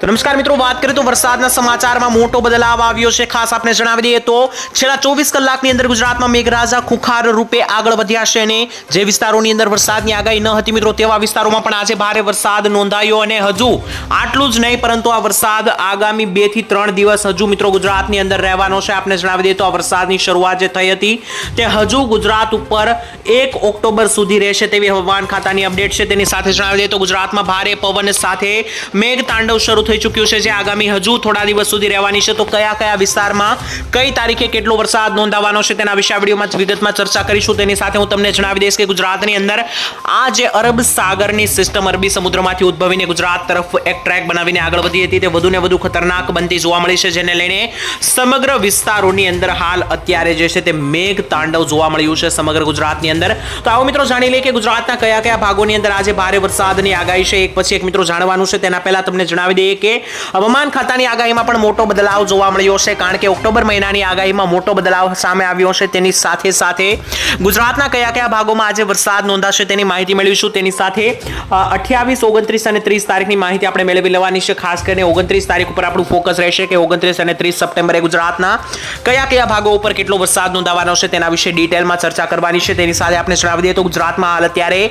તો નમસ્કાર મિત્રો, વાત કરીએ તો વરસાદના સમાચારમાં મોટો બદલાવ આવ્યો છે. ખાસ આપણે જણાવી દઈએ તો છેલ્લા 24 કલાકની અંદર ગુજરાતમાં મેઘરાજા ખુખાર રૂપે આગળ વધ્યા છે અને જે વિસ્તારોની અંદર વરસાદની આગાહી ન હતી મિત્રો તેવા વિસ્તારોમાં પણ આજે ભારે વરસાદ નોંધાયો. અને હજુ આટલું જ નહીં પરંતુ આ વરસાદ આગામી 2 થી 3 દિવસ હજુ મિત્રો ગુજરાતની અંદર રહેવાનો છે. આપણે જણાવી દઈએ તો આ વરસાદની શરૂઆત જે થઈ હતી તે હજુ ગુજરાત ઉપર 1 ઓક્ટોબર સુધી રહેશે તેવી હવામાન ખાતાની અપડેટ છે. તેની સાથે જણાવી દઈએ તો ગુજરાતમાં ભારે પવન સાથે મેઘ તાંડવ શરૂ થઈ ચૂક્યું છે જે આગામી હજુ થોડા દિવસ સુધી રહેવાની છે. તો કયા કયા વિસ્તારમાં કઈ તારીખે કેટલો વરસાદ નોંધાવાનો છે તેના વિશે આ વિડીયોમાં વિગતમાં ચર્ચા કરીશું. તેની સાથે હું તમને જણાવી દઈશ કે ગુજરાતની અંદર આ જે અરબ સાગરની સિસ્ટમ અરબી સમુદ્રમાંથી ઉદ્ભવીને ગુજરાત તરફ એક ટ્રેક બનાવીને આગળ વધી હતી તે વધુને વધુ ખતરનાક બનતી જોવા મળી છે, જેને લઈને સમગ્ર વિસ્તારોની અંદર હાલ અત્યારે જે છે તે મેઘ તાંડવ જોવા મળ્યું છે સમગ્ર ગુજરાતની અંદર. તો આવો મિત્રો જાણી લઈએ કે ગુજરાતના કયા કયા ભાગોની અંદર આજે ભારે વરસાદની આગાહી છે. એક પછી એક મિત્રો જાણવાનું છે. તેના પહેલા તમને જણાવી દઈએ કે હવામાન ખાતાની આગાહીમાં પણ મોટો બદલાવ જોવા મળ્યો છે, કારણ કે ઓક્ટોબર મહિનાની આગાહીમાં મોટો બદલાવ સામે આવ્યો છે. તેની સાથે સાથે ગુજરાતના કયા કયા ભાગોમાં આજે વરસાદ નોંધાશે તેની માહિતી મેળવીશું. તેની સાથે 28, 29 અને 30 તારીખની માહિતી આપણે મેળવી લેવાની છે. ખાસ કરીને 29 તારીખ ઉપર આપણું ફોકસ રહેશે કે 29 અને 30 સપ્ટેમ્બરે ગુજરાતના કયા કયા ભાગો ઉપર કેટલો વરસાદ નોંધાવાનો છે તેના વિશે ડિટેલમાં ચર્ચા કરવાની છે. તેની સાથે આપણે જણાવી દઈએ તો ગુજરાતમાં હાલ અત્યારે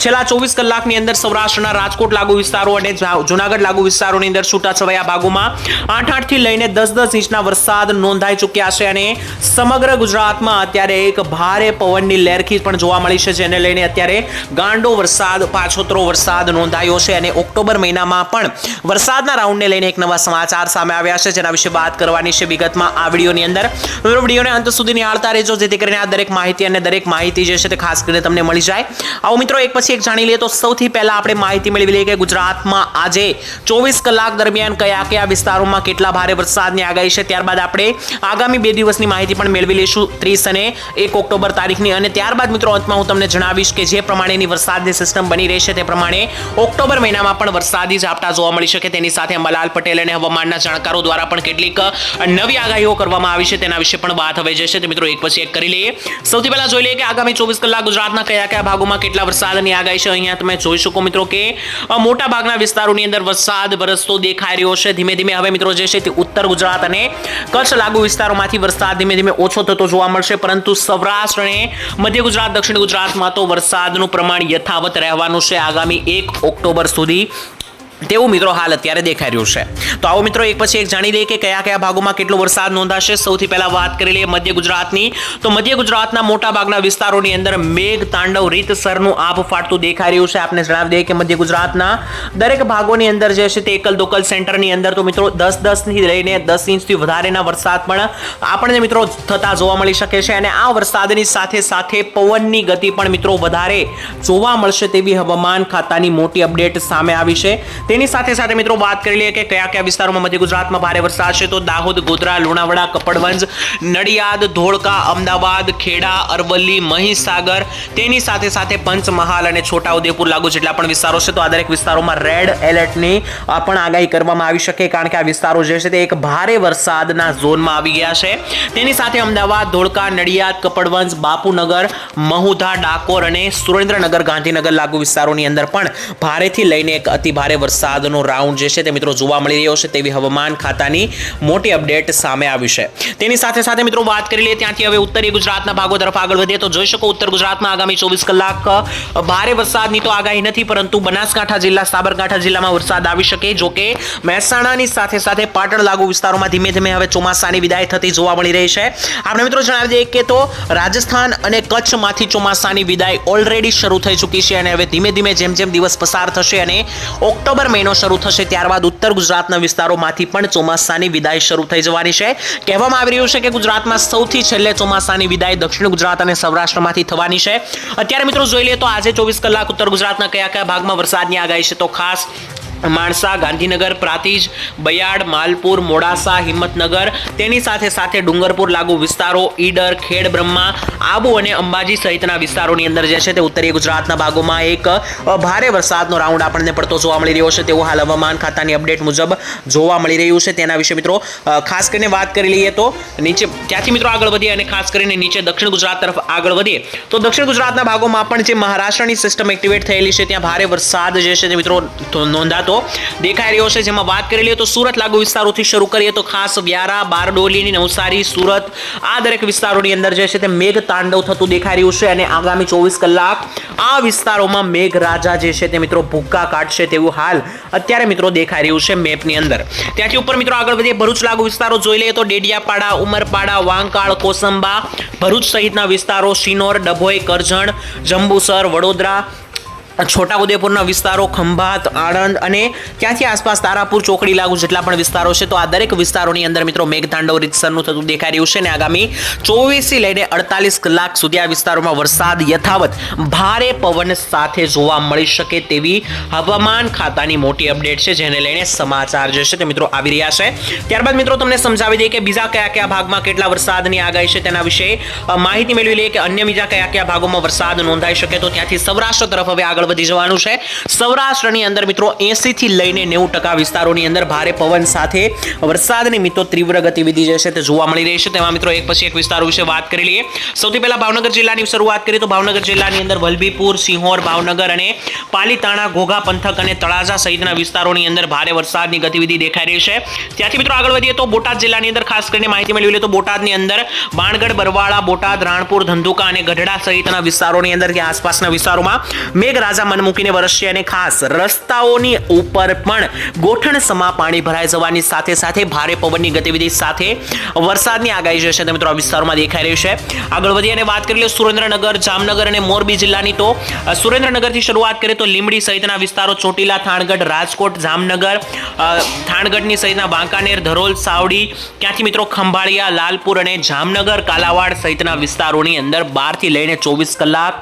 છેલ્લા 24 કલાકની અંદર સૌરાષ્ટ્રના રાજકોટ લાગુ વિસ્તારો અને જૂનાગઢ લાગુ વિસ્તારોની અંદર છૂટાછવાયા ભાગોમાં 8 થી લઈને 10 ઇંચના વરસાદ નોંધાઈ ચૂક્યા છે અને સમગ્ર ગુજરાતમાં અત્યારે એક ભારે પવનની લહેરખી પણ જોવા મળી છે, જેને લઈને અત્યારે ગાંડો વરસાદ, પાછોતરો વરસાદ નોંધાયો છે. અને ઓક્ટોબર મહિનામાં પણ વરસાદના રાઉન્ડને લઈને એક નવા સમાચાર સામે આવ્યા છે જેના વિશે વાત કરવાની છે વિગતમાં આ વિડીયોની અંદર. વિડીયોને અંત સુધી નિહાળતા રહેજો જેથી કરીને આ દરેક માહિતી અને દરેક માહિતી જે છે તે ખાસ કરીને તમને મળી જાય. આવો મિત્રો એક પછી એક જાણી લઈએ. તો સૌથી પહેલા આપણે માહિતી મેળવી લઈએ કે ગુજરાતમાં આજે 24 કલાક દરમિયાન કયા કયા વિસ્તારોમાં કેટલા ભારે વરસાદની આગાહી છે. ત્યારબાદ આપણે આગામી 2 દિવસની માહિતી પણ મેળવી લઈશું, 30 અને 1 ઓક્ટોબર તારીખની. અને ત્યારબાદ મિત્રો અંતમાં હું તમને જણાવીશ કે જે પ્રમાણેની વરસાદની સિસ્ટમ બની રહેશે તે પ્રમાણે ઓક્ટોબર મહિનામાં પણ વરસાદી ઝાપટા જોવા મળી શકે. તેની સાથે અંબાલાલ પટેલ અને હવામાનના જાણકારો દ્વારા પણ કેટલીક નવી આગાહીઓ કરવામાં આવી છે તેના વિશે પણ વાત હવે જે છે તે મિત્રો એક પછી એક કરી લઈએ. સૌથી પહેલા જોઈ લઈએ કે આગામી 24 કલાક ગુજરાતના કયા કયા ભાગોમાં કેટલા વરસાદની આગાહી છે. અહીંયા તમે જોઈ શકો મિત્રો કે મોટા ભાગના વિસ્તારોની અંદર વરસાદ વરસતો દેખાઈ રહ્યો છે. ધીમે ધીમે હવે મિત્રો જે છે તે ઉત્તર ગુજરાત અને કચ્છ લાગુ વિસ્તારોમાંથી વરસાદ ધીમે ધીમે ઓછો થતો જોવા મળશે, પરંતુ સૌરાષ્ટ્ર અને મધ્ય ગુજરાત, દક્ષિણ ગુજરાતમાં તો વરસાદનું પ્રમાણ યથાવત રહેવાનું છે આગામી 1 ઓક્ટોબર સુધી તેવું મિત્રો હાલ અત્યારે દેખાઈ રહ્યું છે. તો આવો મિત્રો એક પછી એક જાણી લઈએ કે કયા કયા ભાગોમાં કેટલો વરસાદ નોંધાશે. સૌથી પહેલા વાત કરી લઈએ મધ્ય ગુજરાતની. તો મધ્ય ગુજરાતના મોટા ભાગના વિસ્તારોની અંદર મેઘ તાંડવ રીતસરનું આભ ફાટતું દેખાઈ રહ્યું છે. આપણે જણાવી દઈએ કે મધ્ય ગુજરાતના દરેક ભાગોની અંદર જે છે તે એકલ દોકલ સેન્ટરની અંદર તો મિત્રો 10 થી લઈને 10 ઇંચથી વધારેના વરસાદ પણ આપણને મિત્રો થતા જોવા મળી શકે છે. અને આ વરસાદની સાથે સાથે પવનની ગતિ પણ મિત્રો વધારે જોવા મળશે તેવી હવામાન ખાતાની મોટી અપડેટ સામે આવી છે. તેની સાથે સાથે મિત્રો વાત કરી લઈએ કે કયા કયા વિસ્તારોમાં મધ્ય ગુજરાતમાં ભારે વરસાદ છે. તો દાહોદ, ગોધરા, લુણાવાડા, કપડવંજ, નડિયાદ, ધોળકા, અમદાવાદ, ખેડા, અરવલ્લી, મહીસાગર, તેની સાથે સાથે પંચમહાલ અને છોટાઉદેપુર લાગુ જેટલા પણ વિસ્તારો છે તો આ દરેક વિસ્તારોમાં રેડ એલર્ટની પણ આગાહી કરવામાં આવી શકે, કારણ કે આ વિસ્તારો જે છે તે એક ભારે વરસાદના ઝોનમાં આવી ગયા છે. તેની સાથે અમદાવાદ, ધોળકા, નડિયાદ, કપડવંજ, બાપુનગર, મહુધા, ડાકોર અને સુરેન્દ્રનગર, ગાંધીનગર લાગુ વિસ્તારોની અંદર પણ ભારેથી લઈને એક અતિ ભારે વરસાદનો રાઉન્ડ જે છે તે મિત્રો જોવા મળી રહ્યો છે તેવી હવામાન ખાતાની મોટી અપડેટ સામે આવી છે. તેની સાથે સાથે મિત્રો વાત કરી લઈએ ત્યાંથી હવે ઉત્તરીય ગુજરાતના ભાગો તરફ આગળ વધીએ. તો જોઈ શકો ઉત્તર ગુજરાતમાં આગામી 24 કલાક ભારે વરસાદની તો આગાહી નથી, પરંતુ બનાસકાંઠા જિલ્લા, સાબરકાંઠા જિલ્લામાં વરસાદ આવી શકે. જો કે મહેસાણાની સાથે સાથે પાટણ લાગુ વિસ્તારોમાં ધીમે ધીમે હવે ચોમાસાની વિદાય થતી જોવા મળી રહી છે. આપણે મિત્રો જણાવી દઈએ કે તો રાજસ્થાન અને કચ્છમાંથી ચોમાસાની વિદાય ઓલરેડી શરૂ થઈ ચૂકી છે અને હવે ધીમે ધીમે જેમ જેમ દિવસ પસાર થશે અને ઓક્ટોબર મહિનો શરૂ થશે ત્યારબાદ ઉત્તર ગુજરાતના વિસ્તારોમાંથી પણ ચોમાસાની વિદાય શરૂ થઈ જવાની છે. કહેવામાં આવી રહ્યું છે કે ગુજરાતમાં સૌથી છેલ્લે ચોમાસાની વિદાય દક્ષિણ ગુજરાત અને સૌરાષ્ટ્રમાંથી થવાની છે. અત્યારે મિત્રો જોઈ લઈએ તો આજે 24 કલાક ઉત્તર ગુજરાતના કયા કયા ભાગમાં વરસાદની આગાહી છે. તો ખાસ માણસા, ગાંધીનગર, પ્રાતિજ, બયાડ, માલપુર, મોડાસા, હિંમતનગર, તેની સાથે સાથે ડુંગરપુર લાગુ વિસ્તારો, ઈડર, ખેડ બ્રહ્મા, આબુ અને અંબાજી સહિતના વિસ્તારોની અંદર જે છે તે ઉત્તરીય ગુજરાતના ભાગોમાં એક ભારે વરસાદનો રાઉન્ડ આપણને પડતો જોવા મળી રહ્યો છે તેવું હાલ હવામાન ખાતાની અપડેટ મુજબ જોવા મળી રહ્યું છે. તેના વિશે મિત્રો ખાસ કરીને વાત કરી લઈએ તો નીચે ત્યાંથી મિત્રો આગળ વધીએ અને ખાસ કરીને નીચે દક્ષિણ ગુજરાત તરફ આગળ વધીએ તો દક્ષિણ ગુજરાતના ભાગોમાં પણ જે મહારાષ્ટ્રની સિસ્ટમ એક્ટિવેટ થયેલી છે ત્યાં ભારે વરસાદ જે છે તે મિત્રો નોંધાતો દેખાતો દેખાઈ રહ્યો છે, જેમાં વાત કરી લઈએ તો સુરત લાગુ વિસ્તારોથી શરૂ કરીએ તો ખાસ વ્યારા, બારડોલી, નવસારી, સુરત આ દરેક વિસ્તારોની અંદર જે છે તે મેઘ તાંડવ થતું દેખાઈ રહ્યું છે અને આગામી 24 કલાક આ વિસ્તારોમાં મેઘરાજા જે છે તે મિત્રો ભૂક્કા કાઢશે તેવું હાલ અત્યારે મિત્રો દેખાઈ રહ્યું છે મેપની અંદર. ત્યાંથી ઉપર મિત્રો આગળ વધીએ ભરૂચ લાગુ વિસ્તારો જોઈ લઈએ તો ડેડિયાપાડા, ઉમરપાડા, વાંકાળ, કોસંબા, ભરૂચ સહિતના વિસ્તારો, શિનોર, ડભોઈ, કરજણ, જંબુસર, વડોદરા, છોટાઉદેપુરના વિસ્તારો, ખંભાત, આણંદ અને ત્યાંથી આસપાસ તારાપુર, ચોકડી લાગુ જેટલા પણ વિસ્તારો છે તો આ દરેક વિસ્તારોની અંદર મિત્રો મેઘતાંડવ રીતસરનું થતું દેખાઈ રહ્યું છે અને આગામી 24 થી લઈને 48 કલાક સુધી આ વિસ્તારોમાં વરસાદ યથાવત ભારે પવન સાથે જોવા મળી શકે તેવી હવામાન ખાતાની મોટી અપડેટ છે, જેને લઈને સમાચાર જે છે તે મિત્રો આવી રહ્યા છે. ત્યારબાદ મિત્રો તમને સમજાવી દઈએ કે બીજા કયા ભાગમાં કેટલા વરસાદની આગાહી છે તેના વિશે માહિતી મેળવી લઈએ કે અન્ય બીજા કયા ભાગોમાં વરસાદ નોંધાઈ શકે તો ત્યાંથી સૌરાષ્ટ્ર તરફ હવે આગળ વધી જવાનું છે. સૌરાષ્ટ્રની અંદર મિત્રો 80 થી લઈને 90% વિસ્તારોની અંદર ભારે પવન સાથે વરસાદની મિત્રો તીવ્ર ગતિવિધિ જે છે તે જોવા મળી રહી છે. તેમાં મિત્રો એક પછી એક વિસ્તારો વિશે વાત કરી લઈએ. સૌથી પહેલા ભાવનગર જિલ્લાની શરૂઆત કરીએ તો ભાવનગર જિલ્લાની અંદર વલભીપુર, સિંહોર, ભાવનગર અને પાલીતાણા, ઘોઘા પંથક અને તળાજા સહિતના વિસ્તારોની અંદર ભારે વરસાદની ગતિવિધિ દેખાઈ રહી છે. ત્યાંથી મિત્રો આગળ વધીએ તો બોટાદ જિલ્લાની અંદર ખાસ કરીને માહિતી મેળવી લઈએ તો બોટાદની અંદર બાણગઢ, બરવાળા, બોટાદ, રાણપુર, ધંધુકા અને ગઢડા સહિતના વિસ્તારોની અંદર કે આસપાસના વિસ્તારોમાં મેઘરાજા મન મૂકીને વરસશે અને ખાસ રસ્તાઓની ઉપર પણ ગોઠણ સમા પાણી ભરાઈ જવાની સાથે ભારે પવનની ગતિવિધિ સાથે વરસાદની આગાહી જે છે તે મિત્રો આ વિસ્તારોમાં દેખાઈ રહી છે. આગળ વધી અને વાત કરી લઈએ સુરેન્દ્રનગર, જામનગર અને મોરબી જિલ્લાની તો સુરેન્દ્રનગરથી શરૂઆત કરીએ તો લીંબડી સહિતના વિસ્તારો, ચોટીલા, થાણગઢ, રાજકોટ, જામનગર, થાણગઢની સહિતના વાંકાનેર, ધરોલ, સાવડી, ત્યાંથી મિત્રો ખંભાળિયા, લાલપુર અને જામનગર, કાલાવાડ સહિતના વિસ્તારોની અંદર 12 થી લઈને 24 કલાક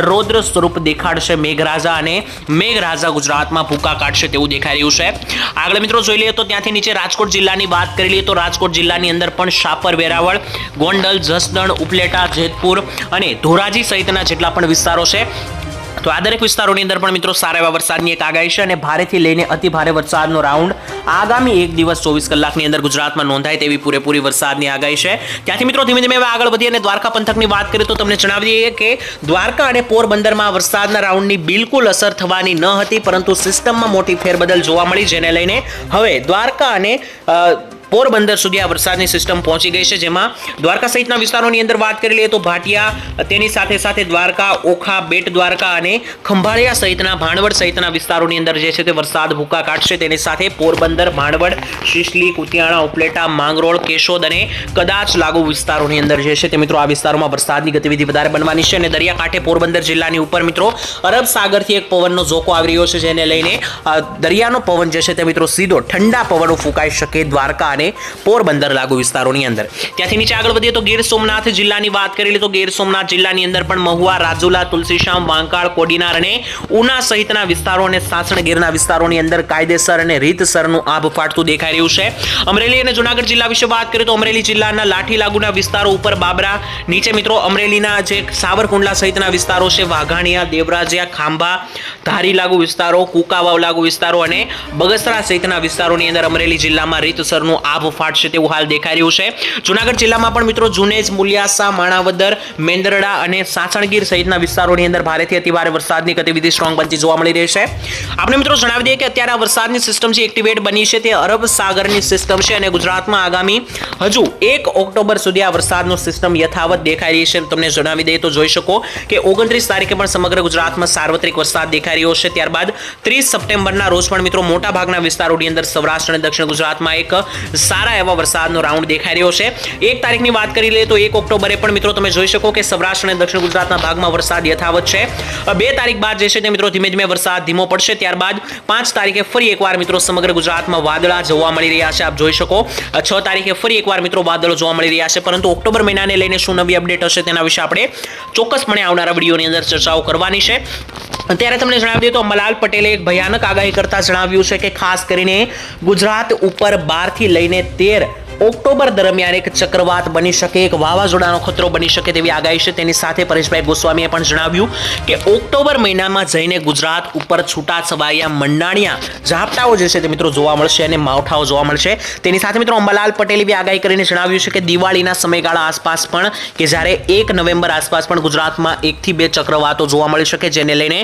રૌદ્ર સ્વરૂપ દેખાડશે મેઘરાજા અને મેઘરાજા ગુજરાતમાં ભૂકા કાઢશે તેવું દેખાઈ રહ્યું છે. આગળ મિત્રો જોઈ લઈએ તો ત્યાંથી નીચે રાજકોટ જિલ્લાની વાત કરી લઈએ તો રાજકોટ જિલ્લાની અંદર પણ શાપર, વેરાવળ, ગોંડલ, જસદણ, ઉપલેટા, જેતપુર અને ધોરાજી સહિતના જેટલા પણ વિસ્તારો છે તો આ દરેક વિસ્તારોની અંદર પણ મિત્રો સારા એવા વરસાદની એક આગાહી છે અને ભારેથી લઈને અતિ ભારે વરસાદનો રાઉન્ડ આગામી એક દિવસ 24 કલાકની અંદર ગુજરાતમાં નોંધાય તેવી પૂરેપૂરી વરસાદની આગાહી છે. ત્યાંથી મિત્રો ધીમે ધીમે આગળ વધી અને દ્વારકા પંથકની વાત કરીએ તો તમને જણાવી દઈએ કે દ્વારકા અને પોરબંદરમાં વરસાદના રાઉન્ડની બિલકુલ અસર થવાની ન હતી, પરંતુ સિસ્ટમમાં મોટી ફેરબદલ જોવા મળી, જેને લઈને હવે દ્વારકા અને પોરબંદર સુધી આ વરસાદની સિસ્ટમ પહોંચી ગઈ છે, જેમાં દ્વારકા સહિતના વિસ્તારોની અંદર વાત કરી લઈએ તો ભાટિયા, તેની સાથે દ્વારકા, ઓખા, બેટ દ્વારકા અને ખંભાળિયા સહિતના ભાણવડ સહિતના વિસ્તારોની અંદર જે છે તે વરસાદ ભૂકા કાઢશે. તેની સાથે પોરબંદર, ભાણવડ, શિશલી, કુતિયાણા, ઉપલેટા, માંગરોળ, કેશોદ અને કદાચ લાગુ વિસ્તારોની અંદર જે છે તે મિત્રો આ વિસ્તારોમાં વરસાદની ગતિવિધિ વધારે બનવાની છે અને દરિયાકાંઠે પોરબંદર જિલ્લાની ઉપર મિત્રો અરબ સાગરથી એક પવનનો ઝોકો આવી રહ્યો છે, જેને લઈને દરિયાનો પવન જે છે તે મિત્રો સીધો ઠંડા પવનો ફૂંકાઈ શકે દ્વારકા અને પોરબંદર લાગુ વિસ્તારોની અંદર. ત્યાંથી નીચે આગળ વધીએ તો ગીર સોમનાથ જિલ્લાની વાત કરી લઈએ તો ગીર સોમનાથ જિલ્લાની અંદર પણ મહુવા, રાજુલા, તુલસીશામ, વાંકાળ, કોડીનાર અને ઉના સહિતના વિસ્તારો અને સાસણગીરના વિસ્તારોની અંદર કાયદેસર અને રીતસરનું આભ ફાટતું દેખાઈ રહ્યું છે. અમરેલી અને જુનાગઢ જિલ્લા વિશે વાત કરીએ તો અમરેલી જિલ્લાના લાઠી લાગુના વિસ્તારો ઉપર બાબરા, નીચે મિત્રો અમરેલીના જે સાવરકુંડલા સહિતના વિસ્તારો છે, વાઘાણીયા, દેવરાજિયા, ખાંભા, ધારી લાગુ વિસ્તારો, કુકાવાવ લાગુ વિસ્તારો અને બગસરા સહિતના વિસ્તારોની અંદર અમરેલી જિલ્લામાં રીતસરનું આભ ફાટશે તેવું હાલ દેખાઈ રહ્યું છે. જુનાગઢ જિલ્લામાં પણ મિત્રો જુનેજ, મુલિયાસા, માણાવદર, મેંદરડા અને સાસણગીર સહિતના વિસ્તારોની અંદર ભારેથી અતિભારે વરસાદની ગતિવિધિ સ્ટ્રોંગ બનતી જોવા મળી રહી છે. આપણે મિત્રો જણાવી દઈએ કે અત્યારે આ વરસાદની સિસ્ટમ જે એક્ટિવેટ બની છે તે અરબ સાગરની સિસ્ટમ છે અને ગુજરાતમાં આગામી હજુ 1 ઓક્ટોબર સુધી આ વરસાદનો સિસ્ટમ યથાવત દેખાઈ રહી છે. તમને જણાવી દઈએ તો જોઈ શકો કે 29 તારીખે પણ સમગ્ર ગુજરાતમાં સાર્વત્રિક વરસાદ દેખાઈ રહ્યો છે. ત્યારબાદ 30 સપ્ટેમ્બરના રોજ પણ મિત્રો મોટા ભાગના વિસ્તારોની અંદર સૌરાષ્ટ્ર અને દક્ષિણ ગુજરાતમાં એક સારા એવા વરસાદનો રાઉન્ડ દેખાઈ રહ્યો છે. 1 તારીખની વાત કરી લઈએ તો 1 ઓક્ટોબરે પણ મિત્રો તમે જોઈ શકો કે સૌરાષ્ટ્ર અને દક્ષિણ ગુજરાતના ભાગમાં વરસાદ યથાવત છે. 2 તારીખ બાદ જે છે તે મિત્રો ધીમે ધીમે વરસાદ ધીમો પડશે. ત્યારબાદ 5 તારીખે ફરી એકવાર મિત્રો સમગ્ર ગુજરાતમાં વાદળા જોવા મળી રહ્યા છે. આપ જોઈ શકો 6 તારીખે ફરી એકવાર મિત્રો વાદળો જોવા મળી રહ્યા છે. પરંતુ ઓક્ટોબર મહિનાને લઈને શું નવી અપડેટ હશે તેના વિશે આપણે ચોક્કસપણે આવનારા વિડીયોની અંદર ચર્ચાઓ કરવાની છે. અત્યારે તમને જણાવી દઈએ તો અંબાલાલ પટેલે એક ભયાનક આગાહી કરતા જણાવ્યું છે કે ખાસ કરીને ગુજરાત ઉપર 12 થી લઈને 13 ઓક્ટોબર દરમિયાન એક ચક્રવાત બની શકે, એક વાવાઝોડાનો ખતરો બની શકે તેવી આગાહી છે. તેની સાથે પરેશભાઈ ગોસ્વામીએ પણ જણાવ્યું કે ઓક્ટોબર મહિનામાં જઈને ગુજરાત ઉપર છૂટાછવાયા મંડાણિયા ઝાપટાઓ જે છે તે મિત્રો જોવા મળશે અને માવઠાઓ જોવા મળશે. તેની સાથે મિત્રો અંબાલાલ પટેલે બી આગાહી કરીને જણાવ્યું છે કે દિવાળીના સમયગાળા આસપાસ પણ કે જ્યારે 1 નવેમ્બર આસપાસ પણ ગુજરાતમાં 1 થી 2 ચક્રવાતો જોવા મળી શકે, જેને લઈને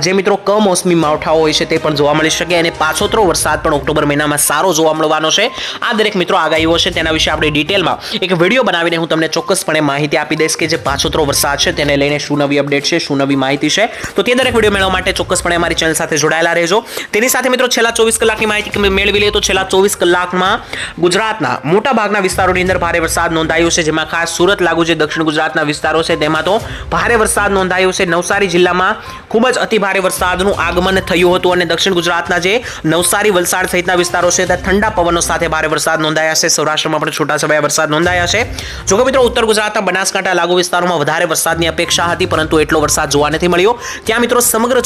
જે મિત્રો કમોસમી માવઠાઓ હોય છે તે પણ જોવા મળી શકે અને પાછોતરો વરસાદ પણ ઓક્ટોબર મહિનામાં સારો જોવા મળવાનો છે. આ દરેક મિત્રો આગાહીઓ છે તેના વિશે આપણે ડિટેલમાં એક વિડીયો બનાવીને હું તમને ચોક્કસપણે માહિતી આપી દઈશ કે જે પાછોતરો વરસાદ છે તેને લઈને શું નવી અપડેટ છે, શું નવી માહિતી છે. તો તે દરેક વિડીયો મેળવવા માટે ચોક્કસપણે અમારી ચેનલ સાથે જોડાયેલા રહેજો. તેની સાથે મિત્રો છેલ્લા 24 કલાકની માહિતી મેળવી લઈએ તો છેલ્લા 24 કલાકમાં ગુજરાતના મોટા ભાગના વિસ્તારોની અંદર ભારે વરસાદ નોંધાયો છે, જેમાં ખાસ સુરત લાગુ જે દક્ષિણ ગુજરાતના વિસ્તારો છે તેમાં તો ભારે વરસાદ નોંધાયો છે. નવસારી જિલ્લામાં ખૂબ જ અતિ ભારે વરસાદનું આગમન થયું હતું અને દક્ષિણ ગુજરાતના જે નવસારી, વલસાડ સહિતના વિસ્તારો છે ત્યાં ઠંડા પવનો સાથે ભારે વરસાદ નોંધાયા છે. સૌરાષ્ટ્રમાં પણ છૂટાછવાયા વરસાદ નોંધાયા છે. જોકે મિત્રો ઉત્તર ગુજરાતના બનાસકાંઠા લાગુ વિસ્તારોમાં વધારે વરસાદની અપેક્ષા હતી, પરંતુ એટલો વરસાદ જોવા નથી મળ્યો. ત્યાં મિત્રો સમગ્ર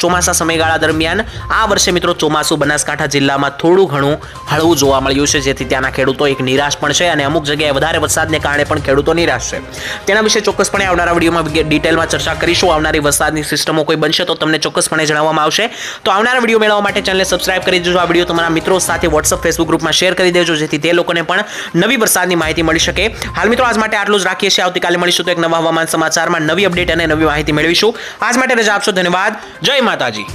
ચોમાસા સમયગાળા દરમિયાન આ વર્ષે મિત્રો ચોમાસું બનાસકાંઠા જિલ્લામાં થોડું ઘણું હળવું જોવા મળ્યું છે, જેથી ત્યાંના ખેડૂતો એક નિરાશ પણ છે અને અમુક જગ્યાએ વધારે વરસાદને કારણે પણ ખેડૂતો નિરાશ છે. તેના વિશે ચોક્કસપણે આવનારા વિડીયોમાં ડિટેલમાં ચર્ચા કરીશું. આવનારી વરસાદની સિસ્ટમો કોઈ બનશે તો તમને ચોક્કસપણે જણાવવામાં આવશે. તો આવનારા વિડીયો મેળવવા માટે ચેનલને સબસ્ક્રાઇબ કરી દેજો. આ વિડીયો તમારા મિત્રો સાથે WhatsApp, Facebook ગ્રુપમાં શેર કરી દેજો, જેથી તે લોકોને પણ નવી વરસાદની માહિતી મળી શકે. હાલ મિત્રો આજ માટે આટલું જ રાખીએ છીએ. આવતીકાલે મળીશું તો એક નવા હવામાન સમાચારમાં નવી અપડેટ અને નવી માહિતી મેળવીશું. આજ માટે રજા આપશો. ધન્યવાદ. જય માતાજી.